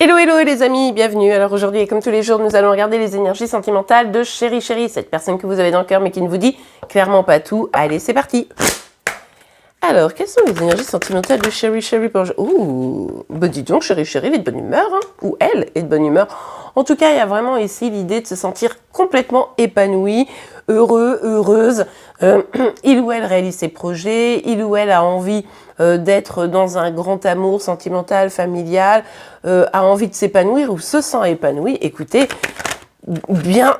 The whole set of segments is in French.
Hello hello les amis, bienvenue. Alors aujourd'hui et comme tous les jours, nous allons regarder les énergies sentimentales de Chéri Chéri, cette personne que vous avez dans le cœur mais qui ne vous dit clairement pas tout. Allez, c'est parti. Alors, quelles sont les énergies sentimentales de Chéri Chéri pour... Ouh, bah dis donc, Chéri Chéri, il est de bonne humeur, hein, ou elle est de bonne humeur. En tout cas, il y a vraiment ici l'idée de se sentir complètement épanoui, heureux, heureuse. Il ou elle réalise ses projets, il ou elle a envie d'être dans un grand amour sentimental, familial, a envie de s'épanouir ou se sent épanoui. Écoutez, bien,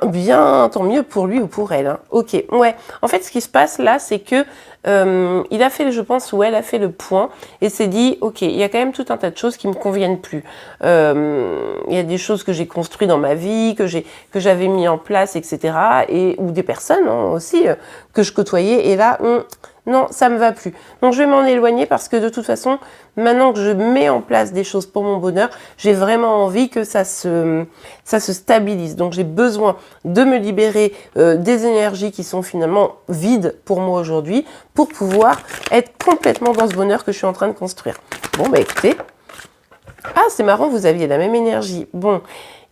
tant mieux pour lui ou pour elle. Hein. Ok, ouais. En fait, ce qui se passe là, c'est que il a fait, je pense, ou elle a fait le point et s'est dit, ok, il y a quand même tout un tas de choses qui me conviennent plus. Il y a des choses que j'ai construites dans ma vie, que j'avais mis en place, etc. Ou des personnes hein, aussi que je côtoyais. Et là, non, ça me va plus. Donc je vais m'en éloigner parce que de toute façon, maintenant que je mets en place des choses pour mon bonheur, j'ai vraiment envie que ça se stabilise. Donc j'ai besoin de me libérer des énergies qui sont finalement vides pour moi aujourd'hui pour pouvoir être complètement dans ce bonheur que je suis en train de construire. Bon, bah écoutez. Ah, c'est marrant, vous aviez la même énergie. Bon.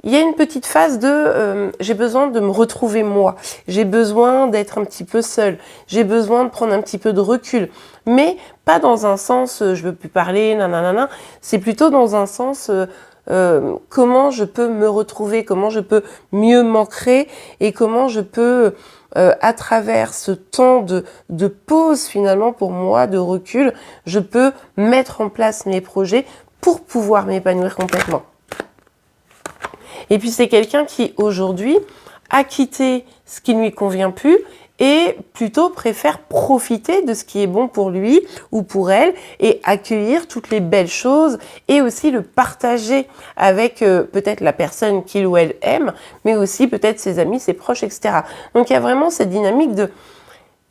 Il y a une petite phase de j'ai besoin de me retrouver moi, j'ai besoin d'être un petit peu seule, j'ai besoin de prendre un petit peu de recul, mais pas dans un sens je veux plus parler, nanana, c'est plutôt dans un sens comment je peux me retrouver, comment je peux mieux m'ancrer et comment je peux à travers ce temps de pause finalement pour moi, de recul, je peux mettre en place mes projets pour pouvoir m'épanouir complètement. Et puis c'est quelqu'un qui aujourd'hui a quitté ce qui ne lui convient plus et plutôt préfère profiter de ce qui est bon pour lui ou pour elle et accueillir toutes les belles choses et aussi le partager avec peut-être la personne qu'il ou elle aime, mais aussi peut-être ses amis, ses proches, etc. Donc il y a vraiment cette dynamique de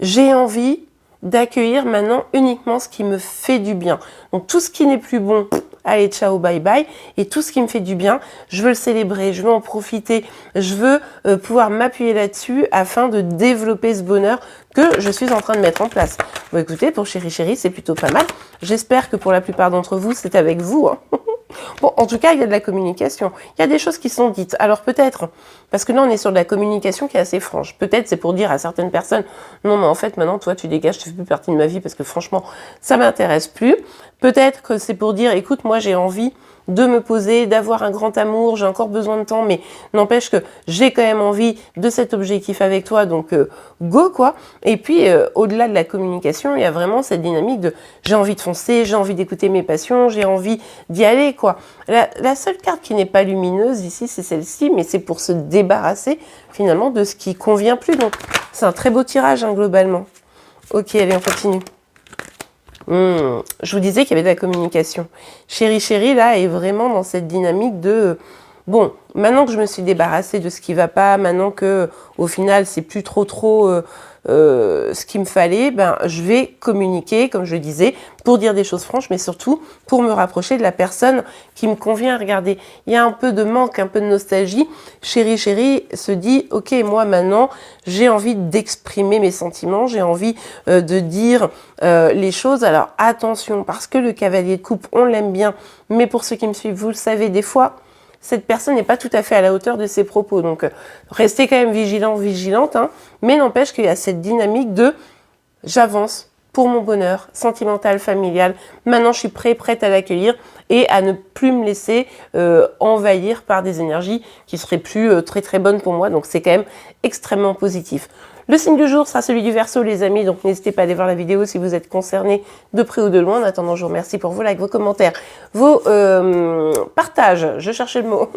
j'ai envie d'accueillir maintenant uniquement ce qui me fait du bien. Donc tout ce qui n'est plus bon, allez, ciao, bye bye. Et tout ce qui me fait du bien, je veux le célébrer, je veux en profiter, je veux pouvoir m'appuyer là-dessus afin de développer ce bonheur que je suis en train de mettre en place. Bon, écoutez, pour Chéri Chéri, c'est plutôt pas mal. J'espère que pour la plupart d'entre vous, c'est avec vous. Hein. Bon, en tout cas, il y a de la communication. Il y a des choses qui sont dites. Alors peut-être, parce que là, on est sur de la communication qui est assez franche. Peut-être c'est pour dire à certaines personnes, non, mais en fait, maintenant, toi, tu dégages, tu fais plus partie de ma vie parce que franchement, ça m'intéresse plus. Peut-être que c'est pour dire, écoute, moi, j'ai envie de me poser, d'avoir un grand amour, j'ai encore besoin de temps, mais n'empêche que j'ai quand même envie de cet objectif avec toi, donc go quoi. Et puis au-delà de la communication, il y a vraiment cette dynamique de j'ai envie de foncer, j'ai envie d'écouter mes passions, j'ai envie d'y aller quoi. La seule carte qui n'est pas lumineuse ici, c'est celle-ci, mais c'est pour se débarrasser finalement de ce qui convient plus. Donc c'est un très beau tirage hein, globalement. Ok, allez, on continue. Je vous disais qu'il y avait de la communication. Chéri Chéri, là, est vraiment dans cette dynamique de... Bon, maintenant que je me suis débarrassée de ce qui va pas, maintenant que au final, c'est plus trop ce qu'il me fallait, ben, je vais communiquer, comme je le disais, pour dire des choses franches, mais surtout pour me rapprocher de la personne qui me convient. Regardez, il y a un peu de manque, un peu de nostalgie. Chéri Chéri se dit, ok, moi maintenant, j'ai envie d'exprimer mes sentiments, j'ai envie de dire les choses. Alors attention, parce que le cavalier de coupe, on l'aime bien, mais pour ceux qui me suivent, vous le savez, des fois, cette personne n'est pas tout à fait à la hauteur de ses propos. Donc, restez quand même vigilant, vigilante, hein, mais n'empêche qu'il y a cette dynamique de « j'avance pour mon bonheur sentimental, familial. Maintenant, je suis prête à l'accueillir et à ne plus me laisser envahir par des énergies qui seraient plus très bonnes pour moi. » Donc, c'est quand même extrêmement positif. Le signe du jour sera celui du Verseau, les amis. Donc, n'hésitez pas à aller voir la vidéo si vous êtes concernés de près ou de loin. En attendant, je vous remercie pour vos likes, vos commentaires, vos partages, je cherchais le mot,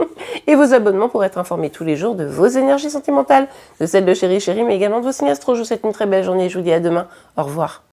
et vos abonnements pour être informés tous les jours de vos énergies sentimentales, de celles de Chéri Chéri, mais également de vos signes astro. Je vous souhaite une très belle journée et je vous dis à demain. Au revoir.